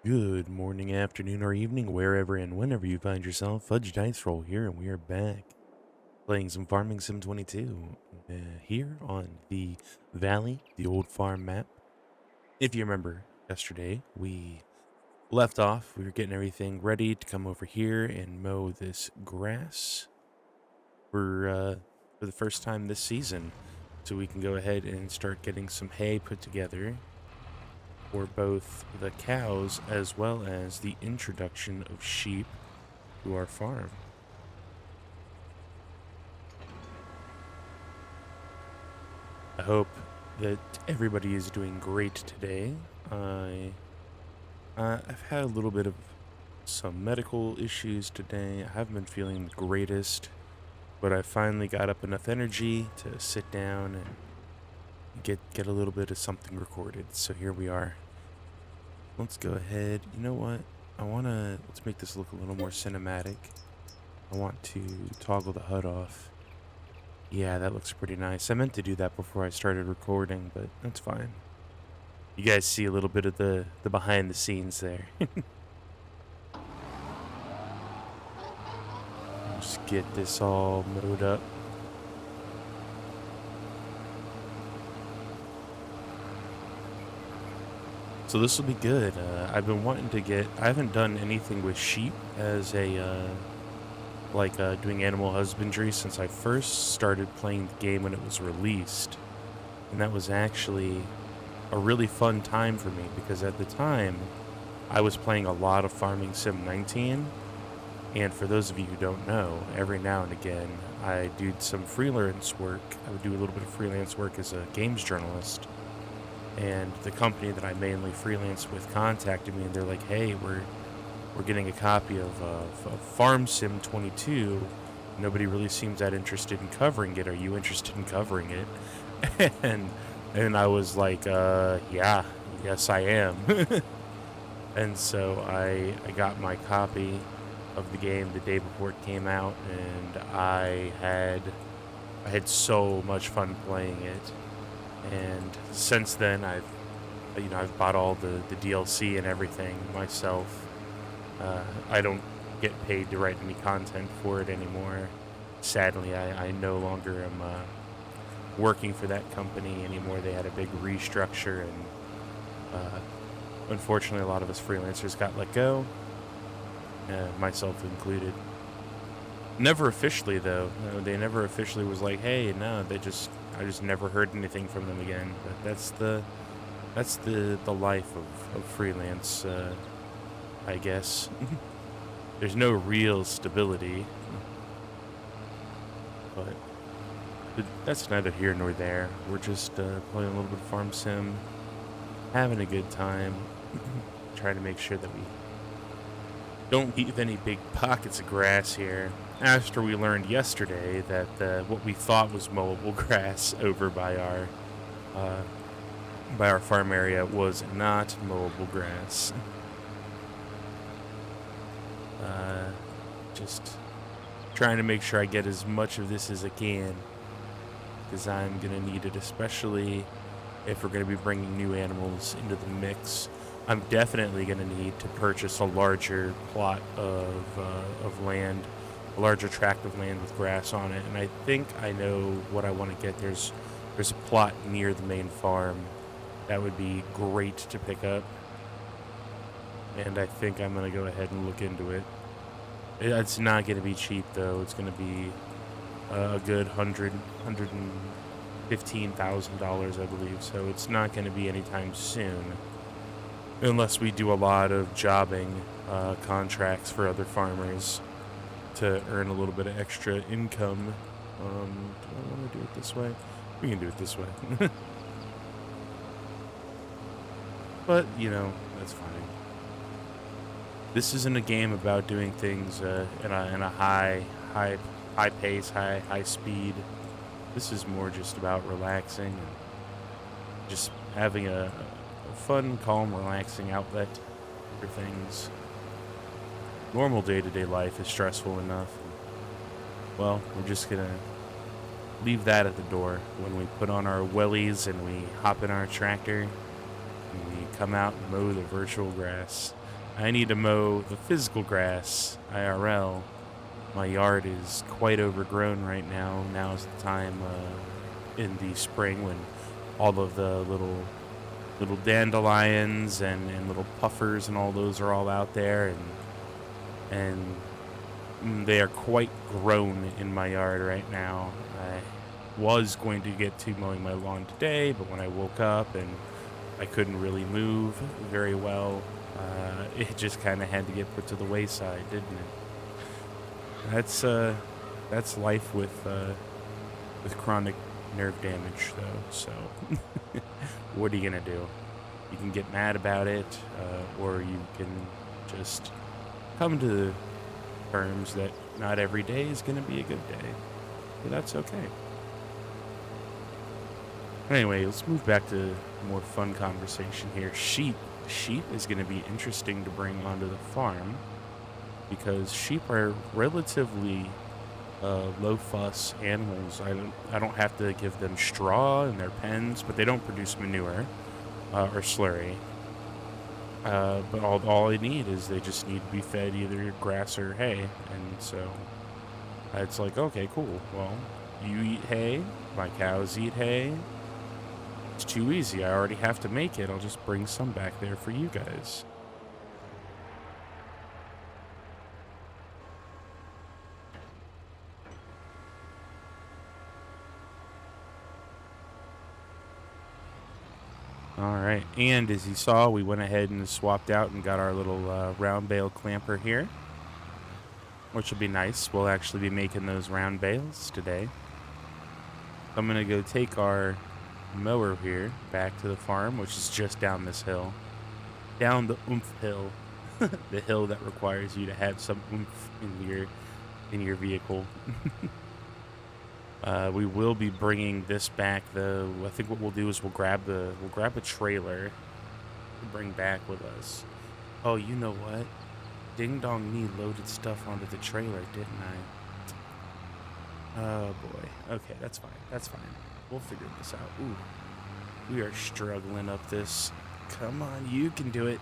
Good morning, afternoon, or evening, wherever and whenever you find yourself. Fudge Dice Roll here, and we are back playing some Farming Sim 22 here on the Valley, the old farm map. If you remember yesterday, we left off. We were getting everything ready to come over here and mow this grass for the first time this season, so we can go ahead and start getting some hay put together for both the cows as well as the introduction of sheep to our farm. I hope that everybody is doing great today. I've had a little bit of some medical issues today. I haven't been feeling the greatest, but I finally got up enough energy to sit down and get a little bit of something recorded. So here we are. Let's go ahead. You know what? Let's make this look a little more cinematic. I want to toggle the HUD off. Yeah, that looks pretty nice. I meant to do that before I started recording, but that's fine. You guys see a little bit of the behind the scenes there. Just get this all mowed up. So this will be good. I've been wanting to I haven't done anything with sheep as doing animal husbandry since I first started playing the game when it was released. And that was actually a really fun time for me because at the time I was playing a lot of Farming Sim 19. And for those of you who don't know, every now and again I do some freelance work. I would do a little bit of freelance work as a games journalist. And the company that I mainly freelance with contacted me and they're like, hey, we're getting a copy of Farm Sim 22. Nobody really seems that interested in covering it. Are you interested in covering it? and I was like, yeah, yes I am. And so I got my copy of the game the day before it came out, and I had so much fun playing it. And since then I've bought all the DLC and everything myself. I don't get paid to write any content for it anymore. Sadly, I no longer am working for that company anymore. They had a big restructure, and unfortunately, a lot of us freelancers got let go, myself included. Never officially, though. No, they never officially was like, "Hey, no." I just never heard anything from them again. But that's the life of freelance, I guess. There's no real stability, but that's neither here nor there. We're just playing a little bit of Farm Sim, having a good time, trying to make sure that we don't leave any big pockets of grass here. After we learned yesterday that what we thought was mowable grass over by our farm area was not mowable grass. Just trying to make sure I get as much of this as I can, because I'm going to need it, especially if we're going to be bringing new animals into the mix. I'm definitely going to need to purchase a larger plot of land, a larger tract of land with grass on it, and I think I know what I want to get. There's a plot near the main farm that would be great to pick up, and I think I'm going to go ahead and look into it. It's not going to be cheap, though. It's going to be a good $115,000, I believe. So it's not going to be anytime soon, unless we do a lot of jobbing contracts for other farmers to earn a little bit of extra income. Do I want to do it this way? We can do it this way. But, that's fine. This isn't a game about doing things in a high pace, high speed. This is more just about relaxing and just having a fun, calm, relaxing outlet for things. Normal day-to-day life is stressful enough. Well, we're just gonna leave that at the door when we put on our wellies and we hop in our tractor and we come out and mow the virtual grass. I need to mow the physical grass, IRL. My yard is quite overgrown right now. Now's the time in the spring when all of the little dandelions and little puffers and all those are all out there, and they are quite grown in my yard right now. I was going to get to mowing my lawn today, but when I woke up and I couldn't really move very well, it just kind of had to get put to the wayside, didn't it? That's life with chronic nerve damage, though. So, what are you gonna do? You can get mad about it, or you can just come to the terms that not every day is gonna be a good day. But that's okay. Anyway, let's move back to more fun conversation here. Sheep. Sheep is going to be interesting to bring onto the farm because sheep are relatively low fuss animals. I don't have to give them straw in their pens, but they don't produce manure or slurry. But all they need is they just need to be fed either grass or hay, and so it's like, okay, cool. Well, you eat hay, my cows eat hay. It's too easy. I already have to make it. I'll just bring some back there for you guys. All right. And as you saw, we went ahead and swapped out and got our little round bale clamper here, which will be nice. We'll actually be making those round bales today. I'm going to go take our mower here back to the farm, which is just down this hill, down the oomph hill, the hill that requires you to have some oomph in your vehicle. We will be bringing this back though. I think what we'll do is we'll grab a trailer to bring back with us. Oh, you know what? Ding Dong Me loaded stuff onto the trailer, didn't I? Oh boy. Okay, that's fine. That's fine. We'll figure this out. Ooh, we are struggling up this. Come on, you can do it.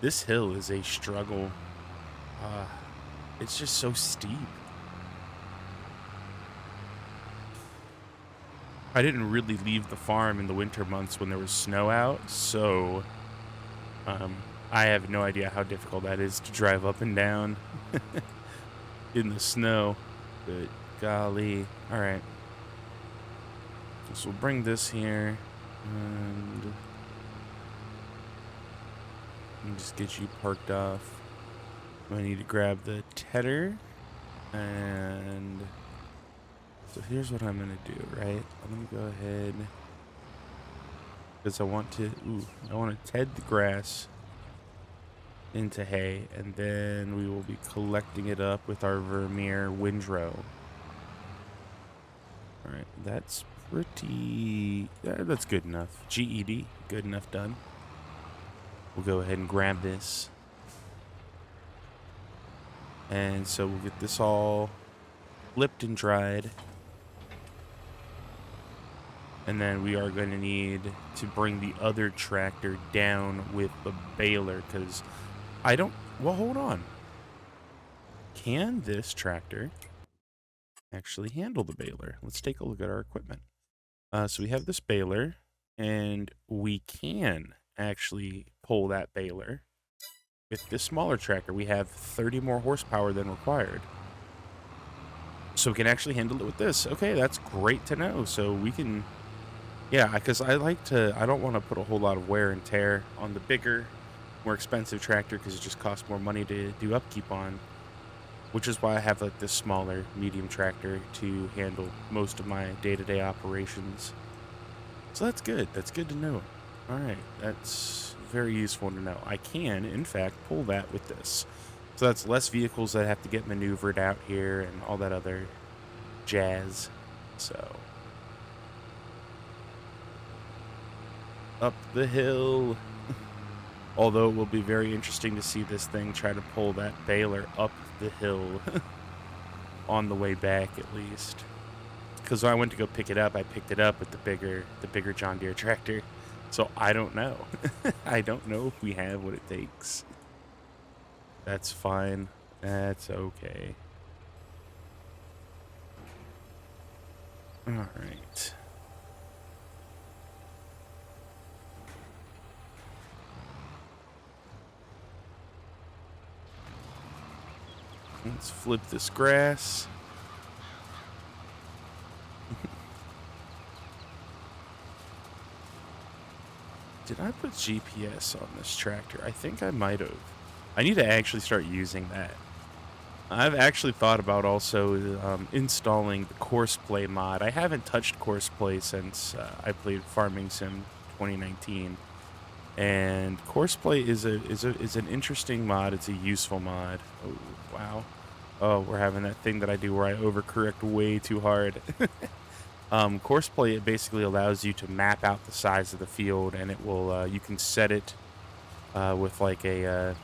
This hill is a struggle. It's just so steep. I didn't really leave the farm in the winter months when there was snow out, so I have no idea how difficult that is to drive up and down in the snow. But golly, all right. So we'll bring this here and just get you parked off. I need to grab the tedder, and so here's what I'm gonna do, right? I'm gonna go ahead because I want to ted the grass into hay, and then we will be collecting it up with our Vermeer windrow. All right, that's that's good enough. GED, good enough done. We'll go ahead and grab this. And so we'll get this all flipped and dried. And then we are going to need to bring the other tractor down with the baler because well, hold on. Can this tractor actually handle the baler? Let's take a look at our equipment. So we have this baler, and we can actually pull that baler. With this smaller tractor, we have 30 more horsepower than required. So we can actually handle it with this. Okay, that's great to know. So we can, yeah, because I don't want to put a whole lot of wear and tear on the bigger, more expensive tractor because it just costs more money to do upkeep on. Which is why I have like this smaller medium tractor to handle most of my day-to-day operations. So that's good. That's good to know. All right, that's very useful to know. I can, in fact, pull that with this. So that's less vehicles that have to get maneuvered out here and all that other jazz. So up the hill. Although it will be very interesting to see this thing try to pull that baler up the hill on the way back, at least. Because when I went to go pick it up, I picked it up with the bigger John Deere tractor. So I don't know. I don't know if we have what it takes. That's fine. That's okay. All right. Let's flip this grass. Did I put GPS on this tractor? I think I might have. I need to actually start using that. I've actually thought about also installing the Courseplay mod. I haven't touched Courseplay since I played Farming Sim 2019, and Courseplay is an interesting mod. It's a useful mod. Oh wow! Oh, we're having that thing that I do where I overcorrect way too hard. Courseplay, it basically allows you to map out the size of the field, and it will you can set it with like a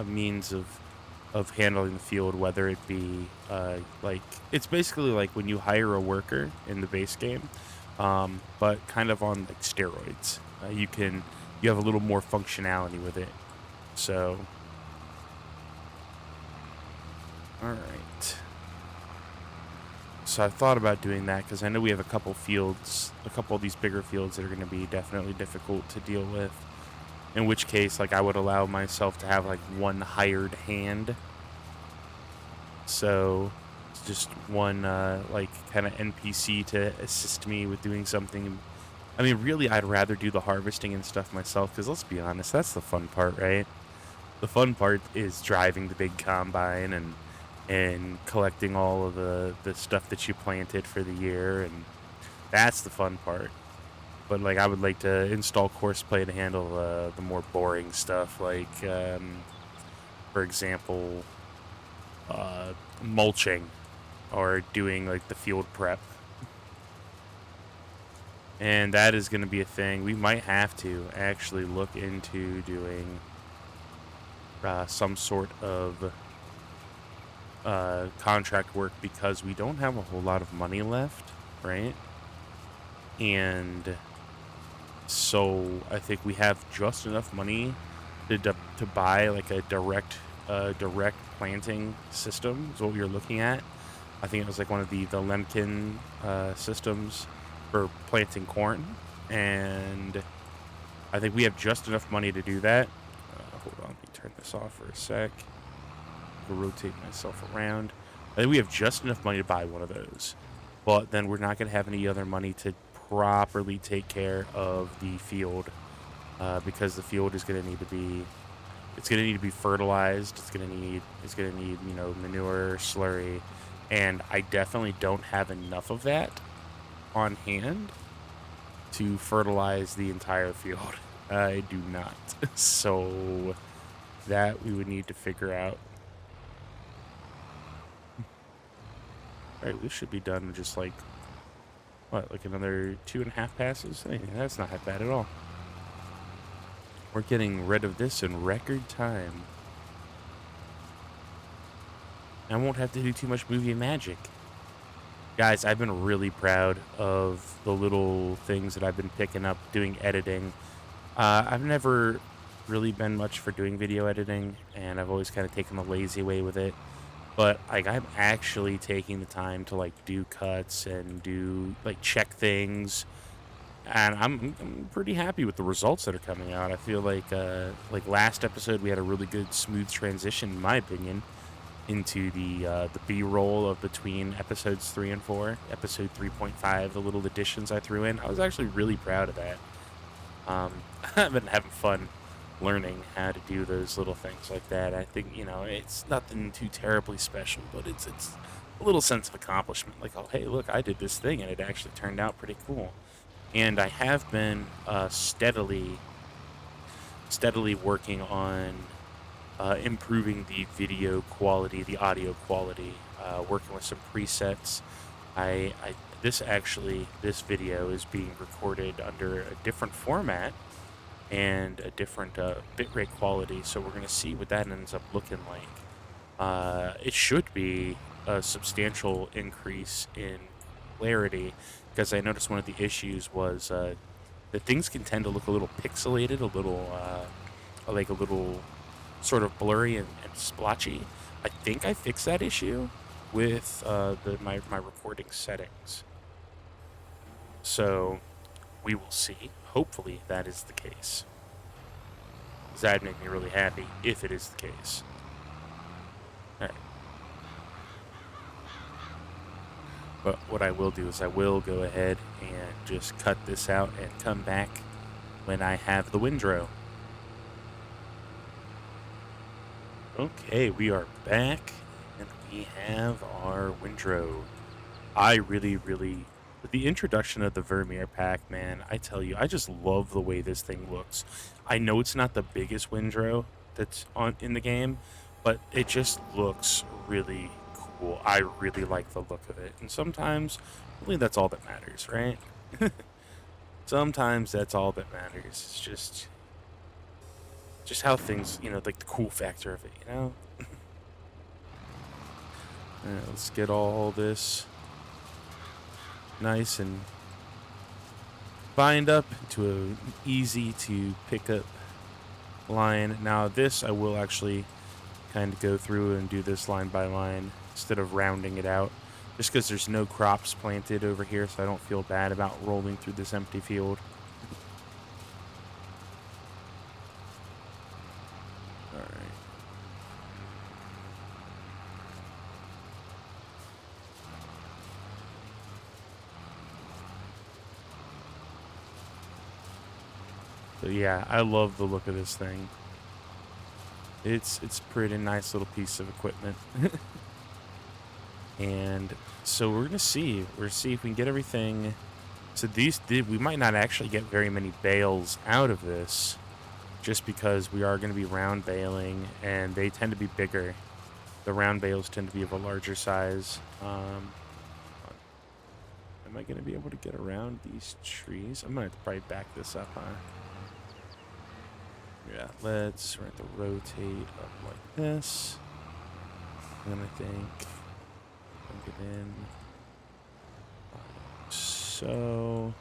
means of handling the field, whether it be like it's basically like when you hire a worker in the base game, but kind of on like steroids. You have a little more functionality with it. So, all right. So I thought about doing that because I know we have a couple of these bigger fields that are going to be definitely difficult to deal with. In which case, like I would allow myself to have like one hired hand. So it's just one like kind of NPC to assist me with doing something. I mean, really, I'd rather do the harvesting and stuff myself because let's be honest, that's the fun part, right? The fun part is driving the big combine and collecting all of the stuff that you planted for the year, and that's the fun part. But like I would like to install Courseplay to handle the more boring stuff, like for example, mulching or doing like the field prep. And that is going to be a thing. We might have to actually look into doing some sort of contract work because we don't have a whole lot of money left, right? And so I think we have just enough money to buy like a direct planting system is what we were looking at. I think it was like one of the Lemkin systems for planting corn, and I think we have just enough money to do that. Hold on, let me turn this off for a sec. I'll rotate myself around. I think we have just enough money to buy one of those, but then we're not going to have any other money to properly take care of the field because the field is going to need to be fertilized. It's going to need manure, slurry, and I definitely don't have enough of that on hand to fertilize the entire field. I do not. So that we would need to figure out. All right, this should be done in just like what, like another 2.5 passes? Hey, that's not that bad at all. We're getting rid of this in record time. I won't have to do too much movie magic. Guys, I've been really proud of the little things that I've been picking up doing editing. I've never really been much for doing video editing, and I've always kind of taken the lazy way with it. But like, I'm actually taking the time to like do cuts and do like check things, and I'm pretty happy with the results that are coming out. I feel like last episode we had a really good smooth transition, in my opinion, into the B-roll of between episodes 3 and 4, episode 3.5, the little additions I threw in. I was actually really proud of that. I've been having fun learning how to do those little things like that. I think, it's nothing too terribly special, but it's a little sense of accomplishment. Like, oh, hey, look, I did this thing, and it actually turned out pretty cool. And I have been steadily working on improving the video quality, the audio quality, working with some presets. This video is being recorded under a different format and a different bitrate quality, so we're going to see what that ends up looking like. It should be a substantial increase in clarity, because I noticed one of the issues was that things can tend to look a little pixelated, a little sort of blurry and splotchy. I think I fixed that issue with my recording settings. So we will see. Hopefully that is the case. That'd make me really happy if it is the case. All right. But what I will do is I will go ahead and just cut this out and come back when I have the windrow. Okay, we are back, and we have our windrow. I really, with the introduction of the Vermeer pack, man, I tell you, I just love the way this thing looks. I know it's not the biggest windrow that's in the game, but it just looks really cool. I really like the look of it, and sometimes, really, that's all that matters, right? Sometimes that's all that matters. It's just how things, like the cool factor of it, All right, let's get all this nice and bind up into an easy to pick up line. Now this I will actually kind of go through and do this line by line instead of rounding it out, just because there's no crops planted over here, so I don't feel bad about rolling through this empty field. So yeah, I love the look of this thing. It's pretty nice little piece of equipment. And so we're gonna see if we can get everything. So we might not actually get very many bales out of this, just because we are gonna be round baling, and they tend to be bigger. The round bales tend to be of a larger size. Am I gonna be able to get around these trees? I'm gonna have to probably back this up, huh? Yeah, we're going to have to rotate up like this. And then I think I'll get in so.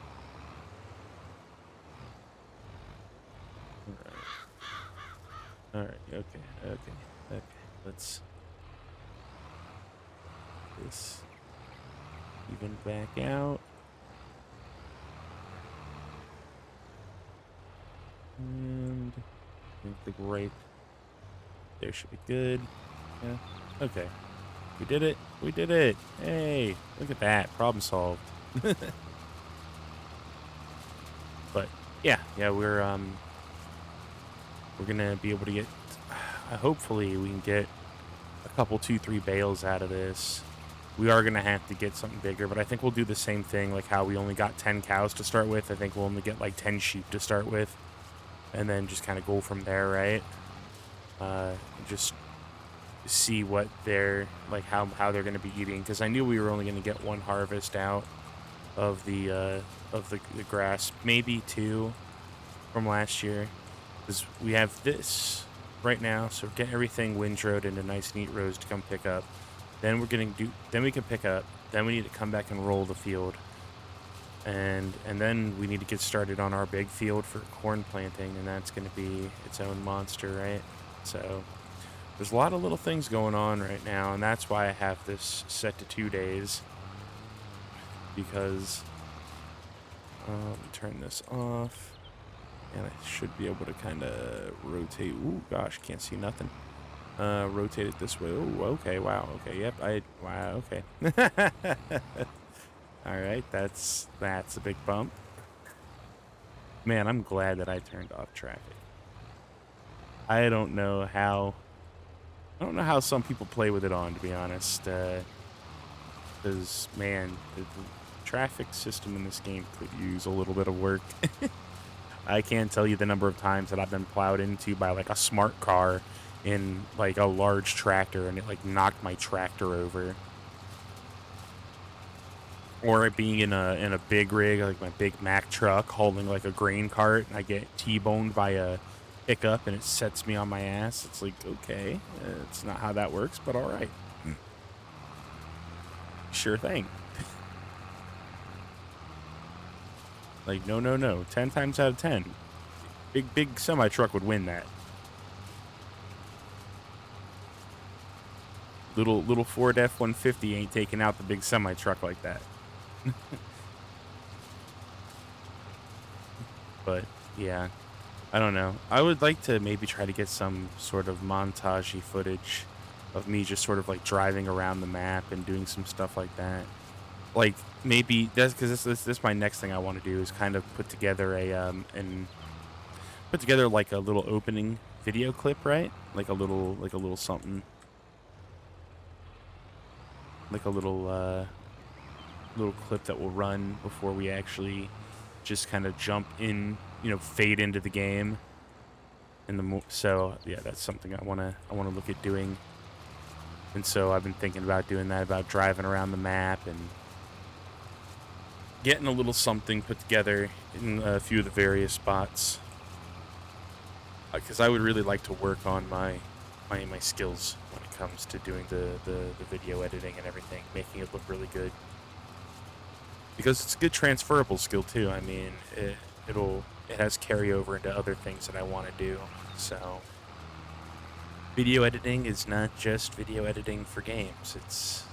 Alright, okay. Let's this even back out. And I think the grape there should be good. Yeah. Okay. We did it. Hey, look at that. Problem solved. But yeah, we're gonna be able to get. Hopefully, we can get a couple, 2-3 bales out of this. We are gonna have to get something bigger, but I think we'll do the same thing, like how we only got 10 cows to start with. I think we'll only get like 10 sheep to start with, and then just kind of go from there, right? Just see what they're like, how they're going to be eating, because I knew we were only going to get one harvest out of the grass, maybe 2 from last year, because we have this right now. So get everything windrowed into nice neat rows to come pick up. Then then we can pick up. Then we need to come back and roll the field. And then we need to get started on our big field for corn planting, and that's going to be its own monster, right? So there's a lot of little things going on right now, and that's why I have this set to 2 days, because turn this off, and I should be able to kind of rotate. Ooh, gosh, can't see nothing. Rotate it this way. Oh, okay, wow, okay, yep, wow, okay. All right, that's a big bump. Man, I'm glad that I turned off traffic. I don't know how some people play with it on, to be honest. Because, man, the traffic system in this game could use a little bit of work. I can't tell you the number of times that I've been plowed into by like a smart car in like a large tractor, and it like knocked my tractor over. Or being in a big rig, like my big Mack truck, holding like a grain cart, and I get T-boned by a pickup, and it sets me on my ass. It's like, okay, it's not how that works, but all right. Sure thing. Like, no, no, no. 10 times out of 10. Big semi truck would win that. Little Ford F-150 ain't taking out the big semi truck like that. But yeah, I don't know. I would like to maybe try to get some sort of montage-y footage of me just sort of like driving around the map and doing some stuff like that. Like maybe that's because this my next thing I want to do is kind of put together like a little opening video clip, right? Like a little something, like a little clip that will run before we actually just kind of jump in, fade into the game. And so yeah, that's something I wanna look at doing. And so I've been thinking about doing that, about driving around the map and getting a little something put together in a few of the various spots. Because I would really like to work on my skills when it comes to doing the video editing and everything, making it look really good. Because it's a good transferable skill too. I mean, it has carryover into other things that I want to do. So video editing is not just video editing for games. It's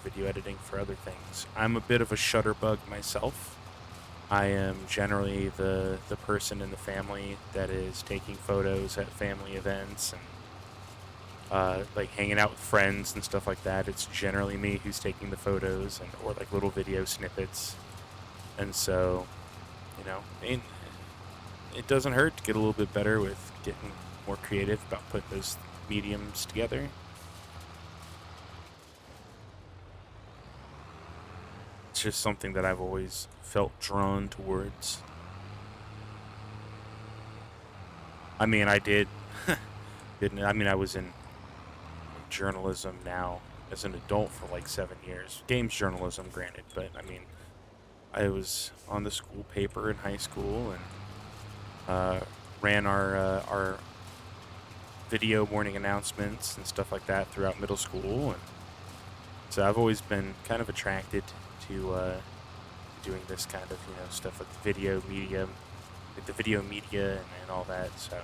video editing for other things. I'm a bit of a shutterbug myself. I am generally the person in the family that is taking photos at family events and like hanging out with friends and stuff like that. It's generally me who's taking the photos or like little video snippets. And so, it doesn't hurt to get a little bit better with getting more creative about putting those mediums together. It's just something that I've always felt drawn towards. I mean, I did. I was in journalism now as an adult for like 7 years. Games journalism, granted, but I mean, I was on the school paper in high school and ran our video morning announcements and stuff like that throughout middle school, and so I've always been kind of attracted to doing this kind of stuff with the video media and all that. So,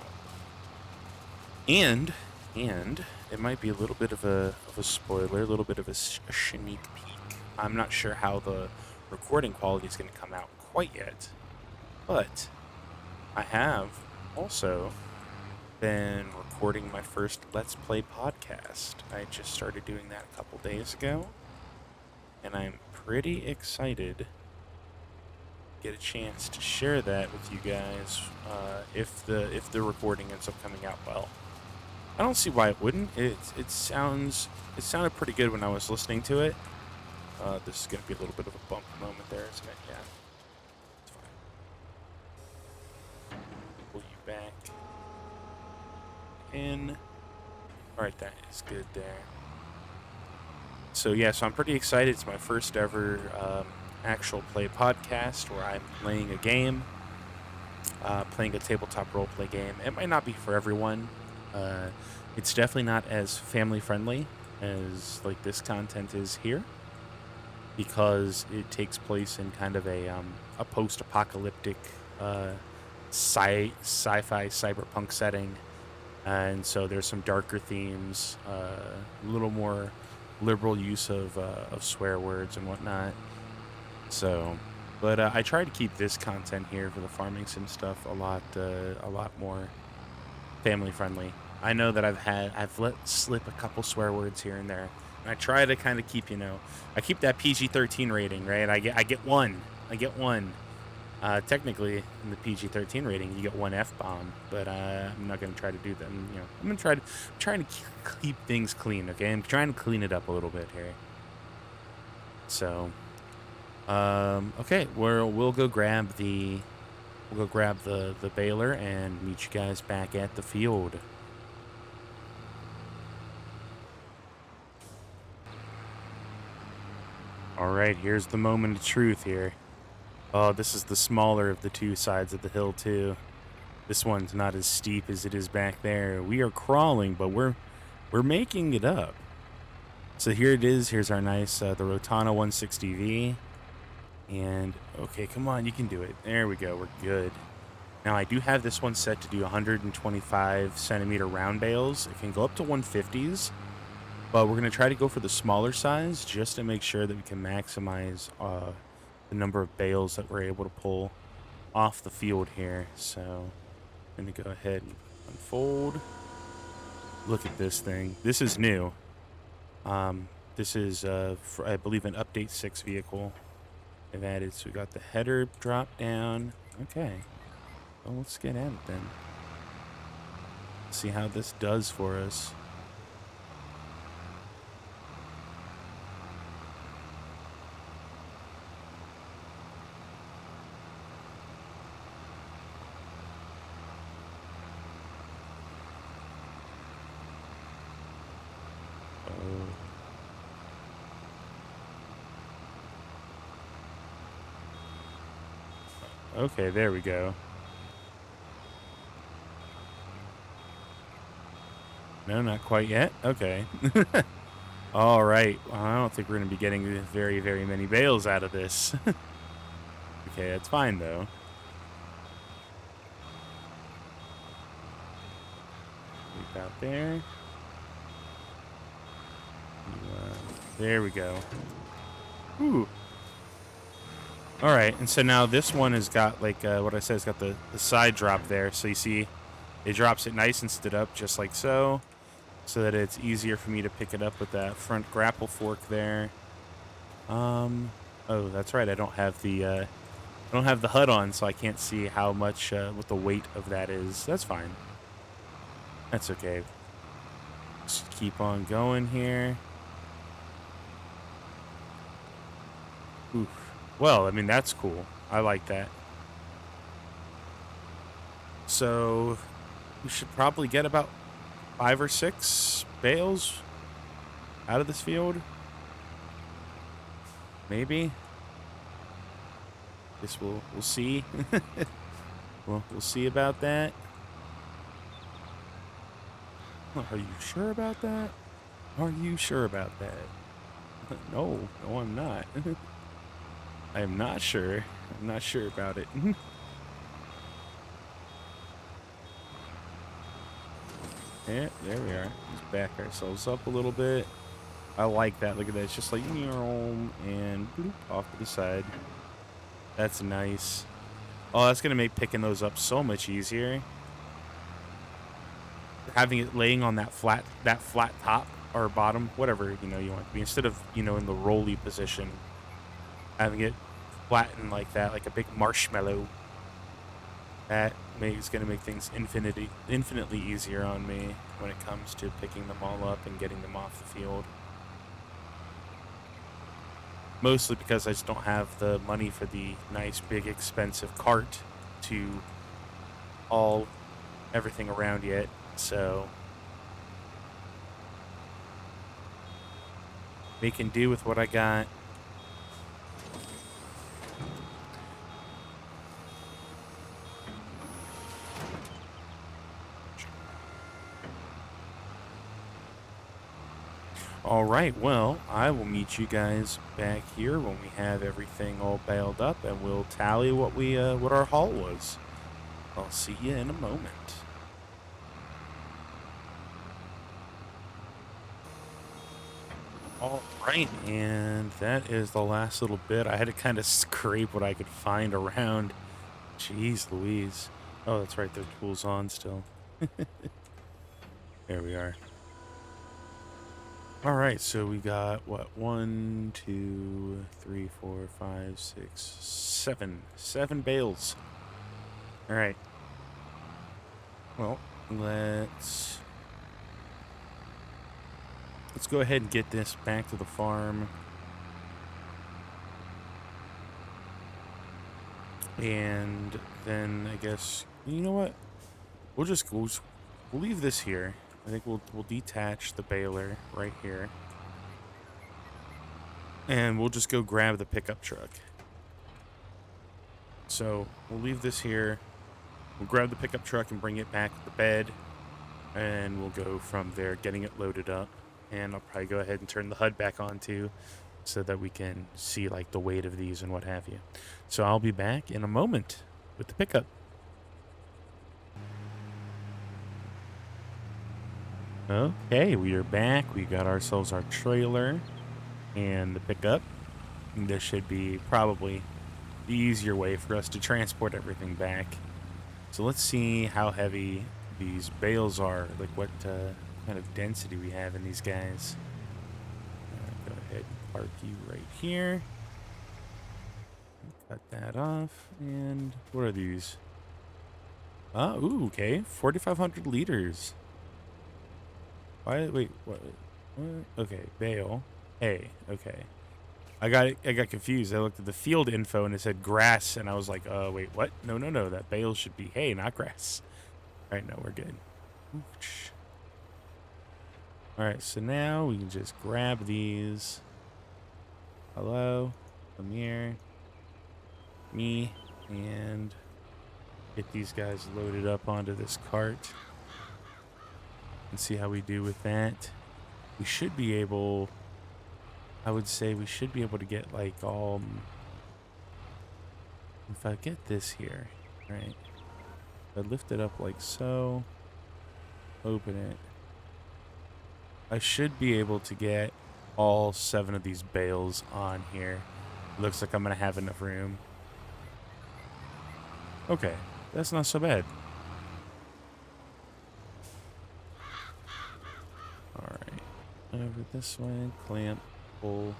and it might be a little bit of a spoiler, a little bit of a sneak peek. I'm not sure how the recording quality is going to come out quite yet, but I have also been recording my first Let's Play podcast. I just started doing that a couple days ago, and I'm pretty excited to get a chance to share that with you guys if the recording ends up coming out well. I don't see why it wouldn't. It sounded pretty good when I was listening to it. This is going to be a little bit of a bump moment there, isn't it? Yeah. It's fine. Pull you back in. Alright, that is good there. So yeah, so I'm pretty excited. It's my first ever actual play podcast where I'm playing a game, playing a tabletop roleplay game. It might not be for everyone. It's definitely not as family friendly as like this content is here, because it takes place in kind of a post-apocalyptic sci-fi cyberpunk setting, and so there's some darker themes, a little more liberal use of swear words and whatnot. So, but I try to keep this content here for the farming sim stuff a lot more family friendly. I know that I've let slip a couple swear words here and there, and I try to kind of keep I keep that PG-13 rating, right? I get one. Technically, in the PG-13 rating, you get one F-bomb, but I'm not going to try to do that. I'm trying to keep things clean, okay? I'm trying to clean it up a little bit here. So, okay, we'll go grab the baler and meet you guys back at the field. All right, here's the moment of truth here. Oh, this is the smaller of the two sides of the hill, too. This one's not as steep as it is back there. We are crawling, but we're making it up. So here it is. Here's our nice, the Rotana 160V. And, okay, come on, you can do it. There we go, we're good. Now, I do have this one set to do 125 centimeter round bales. It can go up to 150s, but we're going to try to go for the smaller size just to make sure that we can maximize the number of bales that we're able to pull off the field here. So, I'm going to go ahead and unfold. Look at this thing. This is new. This is, I believe, an Update 6 vehicle they've added. So we got the header drop down. Okay. Well, let's get at it then. See how this does for us. Okay, there we go. No, not quite yet. Okay. All right. Well, I don't think we're going to be getting very, very many bales out of this. Okay, that's fine, though. Leap out there. There we go. Ooh. All right, and so now this one has got, like, what I said, it's got the side drop there. So you see it drops it nice and stood up just like so that it's easier for me to pick it up with that front grapple fork there. Oh, that's right. I don't have the HUD on, so I can't see how much what the weight of that is. That's fine. That's okay. Just keep on going here. Oof. Well, I mean, that's cool. I like that. So we should probably get about 5 or 6 bales out of this field. Maybe. Guess we'll see. We'll see about that. Are you sure about that? Are you sure about that? No, I'm not. I am not sure. I'm not sure about it. Yeah, there we are. Let's back ourselves up a little bit. I like that. Look at that. It's just like, and bloop, off to the side. That's nice. Oh, that's going to make picking those up so much easier. Having it laying on that flat top or bottom, whatever, you want it to be. Instead of, in the rolly position, having it flattened like that, like a big marshmallow. That is going to make things infinitely easier on me when it comes to picking them all up and getting them off the field. Mostly because I just don't have the money for the nice, big, expensive cart to haul everything around yet. So making do with what I got. All right, well, I will meet you guys back here when we have everything all baled up, and we'll tally what our haul was. I'll see you in a moment. All right, and that is the last little bit. I had to kind of scrape what I could find around. Jeez Louise. Oh, that's right, the tool's on still. There we are. All right, so we got, what, 1, 2, 3, 4, 5, 6, 7. 7 bales. All right. Well, let's go ahead and get this back to the farm. And then I guess, you know what? We'll leave this here. I think we'll detach the baler right here. And we'll just go grab the pickup truck. So we'll leave this here. We'll grab the pickup truck and bring it back to the bed. And we'll go from there, getting it loaded up. And I'll probably go ahead and turn the HUD back on too. so that we can see like the weight of these and what have you. So I'll be back in a moment with the pickup. Okay, we are back. We got ourselves our trailer and the pickup. This should be probably the easier way for us to transport everything back. So let's see how heavy these bales are, like what kind of density we have in these guys. Go ahead and park you right here. Cut that off. And what are these? Ooh, okay. 4,500 liters. Why? Wait, what? Okay, bale. Hey, okay. I got confused. I looked at the field info and it said grass, and I was like, wait, what? No, no, no. That bale should be hay, not grass. All right, no, we're good. Ooch. All right, so now we can just grab these. Hello, come here. Me, and get these guys loaded up onto this cart. And see how we do with that. We should be able... I would say we should be able to get like if I get this here, right? I lift it up like so, open it. I should be able to get all 7 of these bales on here. Looks like I'm gonna have enough room. Okay, that's not so bad. All right, over this way, clamp. Ooh,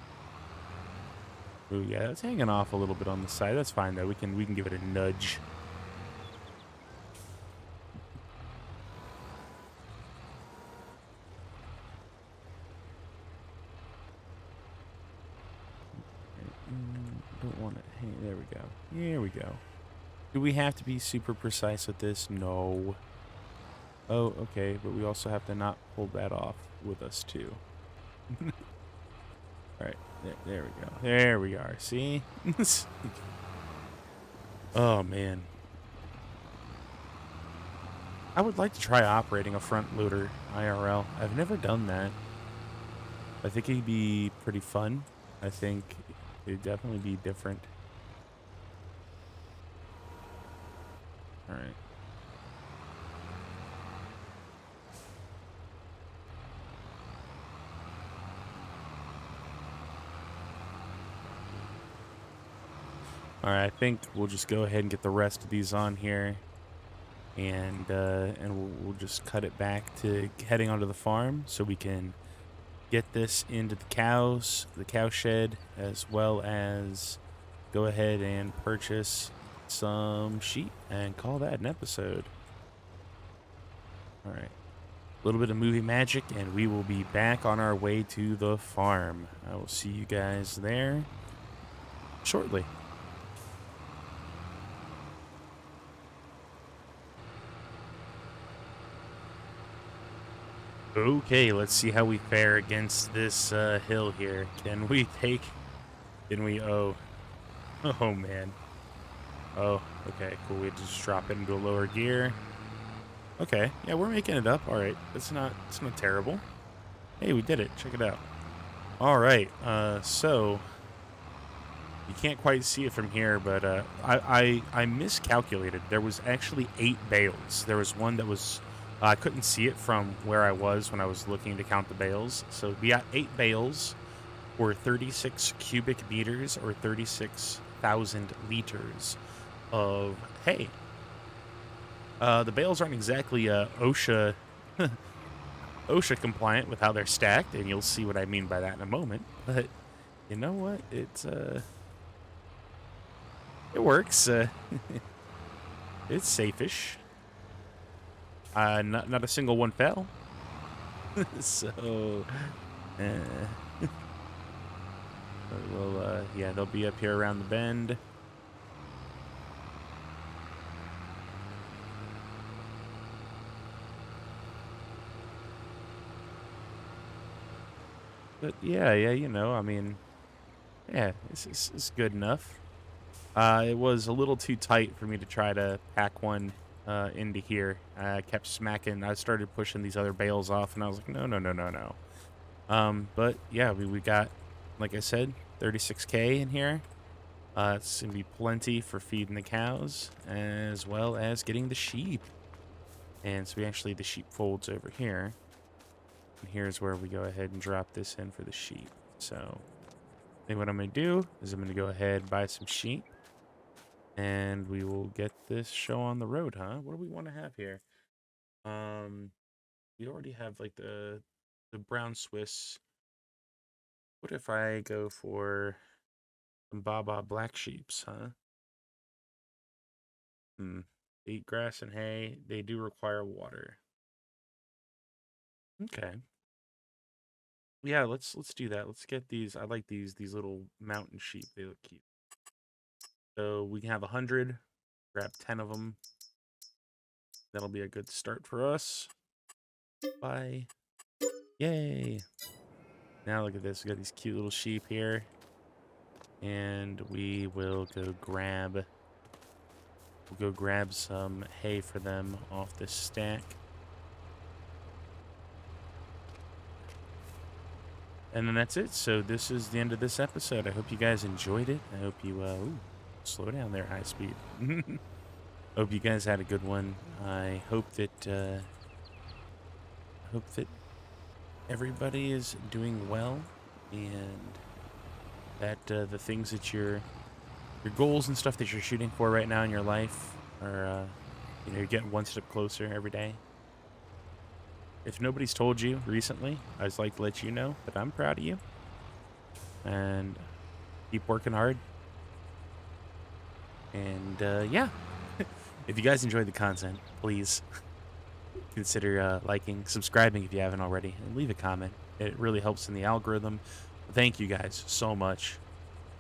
yeah, it's hanging off a little bit on the side. That's fine though. We can give it a nudge. Don't want it. Hey, there we go. Here we go. Do we have to be super precise with this? No. Oh, okay, but we also have to not pull that off with us too. All right, there we go. There we are. See? Oh, man. I would like to try operating a front loader IRL. I've never done that. I think it'd be pretty fun. I think it'd definitely be different. All right. All right, I think we'll just go ahead and get the rest of these on here, and we'll just cut it back to heading onto the farm so we can get this into the cows, the cow shed, as well as go ahead and purchase some sheep and call that an episode. All right, a little bit of movie magic, and we will be back on our way to the farm. I will see you guys there shortly. Okay, let's see how we fare against this hill here. Can we? Oh, oh man. Oh, okay, cool. We just drop it into a lower gear. Okay, yeah, we're making it up. All right, it's not terrible. Hey, we did it. Check it out. All right, so you can't quite see it from here, but I miscalculated. There was actually 8 bales. There was one that was... I couldn't see it from where I was when I was looking to count the bales. So we got 8 bales for 36 cubic meters or 36,000 liters of hay. The bales aren't exactly OSHA OSHA compliant with how they're stacked, and you'll see what I mean by that in a moment. But you know what? It works. It's safe-ish. Not a single one fell. So, well, yeah, they'll be up here around the bend. But yeah, you know, I mean, yeah, it's good enough. It was a little too tight for me to try to pack one into here. I kept smacking. I started pushing these other bales off, and I was like, no. But yeah, we got like I said, 36K in here. It's going to be plenty for feeding the cows as well as getting the sheep. And so the sheep folds over here. And here's where we go ahead and drop this in for the sheep. So I think what I'm going to do is I'm going to go ahead and buy some sheep. And we will get this show on the road, huh? What do we want to have here? We already have like the brown Swiss. What if I go for some Baba black sheeps, huh? They eat grass and hay. They do require water. Okay. Yeah, let's do that. Let's get these. I like these little mountain sheep. They look cute. So we can have 100. Grab 10 of them. That'll be a good start for us. Bye. Yay. Now look at this. We got these cute little sheep here. And we will go grab some hay for them off this stack. And then that's it. So this is the end of this episode. I hope you guys enjoyed it. I hope you slow down there, high speed. Hope you guys had a good one. I hope that everybody is doing well, and that the things that your goals and stuff that you're shooting for right now in your life are you're getting one step closer every day. If nobody's told you recently, I'd just like to let you know that I'm proud of you, and keep working hard. And yeah, if you guys enjoyed the content, please consider liking, subscribing if you haven't already, and leave a comment. It really helps in the algorithm. Thank you guys so much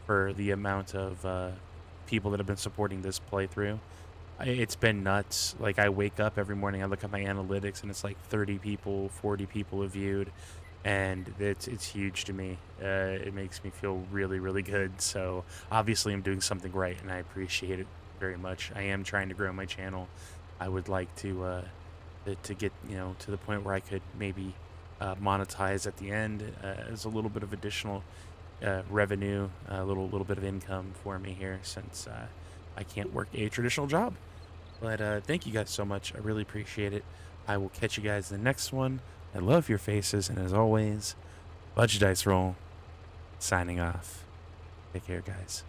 for the amount of people that have been supporting this playthrough. It's been nuts. Like, I wake up every morning, I look at my analytics, and it's like 30 people, 40 people have viewed, and it's huge to me. It makes me feel really, really good. So obviously I'm doing something right, and I appreciate it very much. I am trying to grow my channel. I would like to get to the point where I could maybe monetize at the end as a little bit of additional revenue, a little bit of income for me here, since I can't work a traditional job. But thank you guys so much. I really appreciate it. I will catch you guys in the next one. I love your faces, and as always, Budge Dice Roll, signing off. Take care, guys.